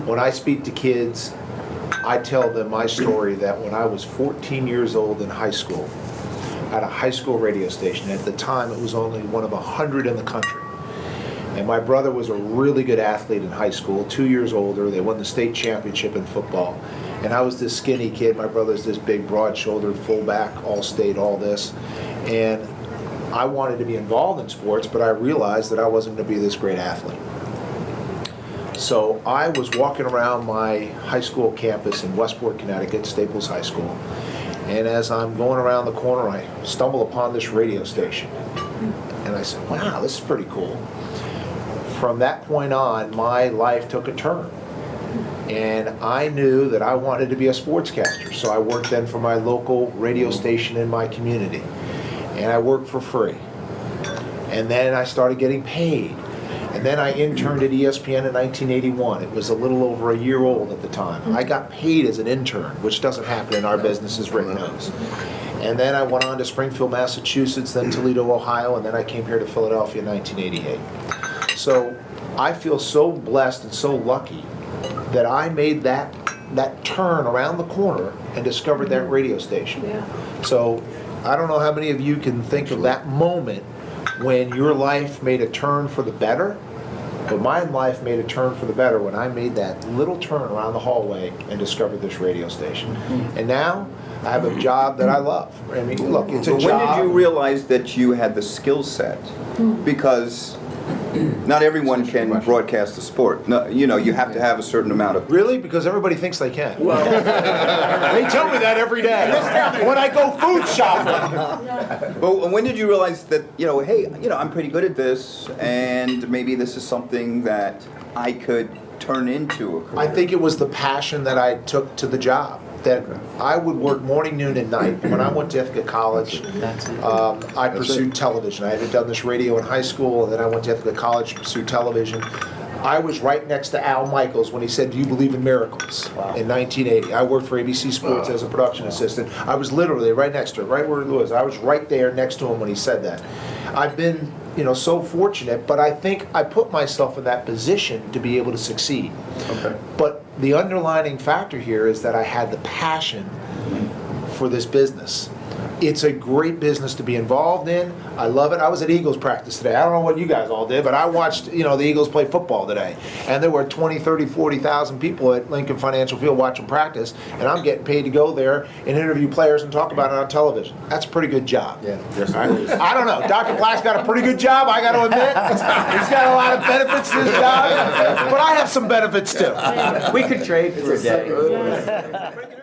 When I speak to kids, I tell them my story that when I was 14 years old in high school, at a high school radio station, at the time it was only one of 100 in the country. And my brother was a really good athlete in high school, 2 years older. They won the state championship in football. And I was this skinny kid. My brother's this big, broad-shouldered fullback, all-state, all this. And I wanted to be involved in sports, but I realized that I wasn't going to be this great athlete. So I was walking around my high school campus in Westport, Connecticut, Staples High School. And as I'm going around the corner, I stumble upon this radio station. And I said, wow, this is pretty cool. From that point on, my life took a turn. And I knew that I wanted to be a sportscaster. So I worked then for my local radio station in my community. And I worked for free. And then I started getting paid. And then I interned at ESPN in 1981. It was a little over a year old at the time. I got paid as an intern, which doesn't happen in our business, as Rick knows. And then I went on to Springfield, Massachusetts, then Toledo, Ohio, and then I came here to Philadelphia in 1988. So I feel so blessed and so lucky that I made that turn around the corner and discovered that radio station. Yeah. So I don't know how many of you can think of that moment when your life made a turn for the better, but my life made a turn for the better when I made that little turn around the hallway and discovered this radio station. And now I have a job that I love. I mean, look, it's a But job. when did you realize that you had the skill set? Because not everyone can broadcast a sport. No, you know, you have to have a certain amount of... Really? Because everybody thinks they can. They tell me that every day when I go food shopping. But when did you realize that, you know, hey, you know, I'm pretty good at this, and maybe this is something that I could turn into a career? I think it was the passion that I took to the job. That I would work morning, noon, and night. When I went to Ithaca College, I pursued television. I had done this radio in high school, and then I went to Ithaca College to pursue television. I was right next to Al Michaels when he said, "Do you believe in miracles?" in 1980. I worked for ABC Sports as a production assistant. I was literally right next to it, right where he was. I was right there next to him when he said that. I've been, you know, so fortunate, but I think I put myself in that position to be able to succeed. Okay. But the underlining factor here is that I had the passion for this business. It's a great business to be involved in. I love it. I was at Eagles practice today. I don't know what you guys all did, but I watched, you know, the Eagles play football today. And there were 20, 30, 40,000 people at Lincoln Financial Field watching practice, and I'm getting paid to go there and interview players and talk about it on television. That's a pretty good job. Yeah. All right? I don't know. Dr. Black's got a pretty good job, I got to admit. He's got a lot of benefits to his job, but I have some benefits too. We could trade for a day.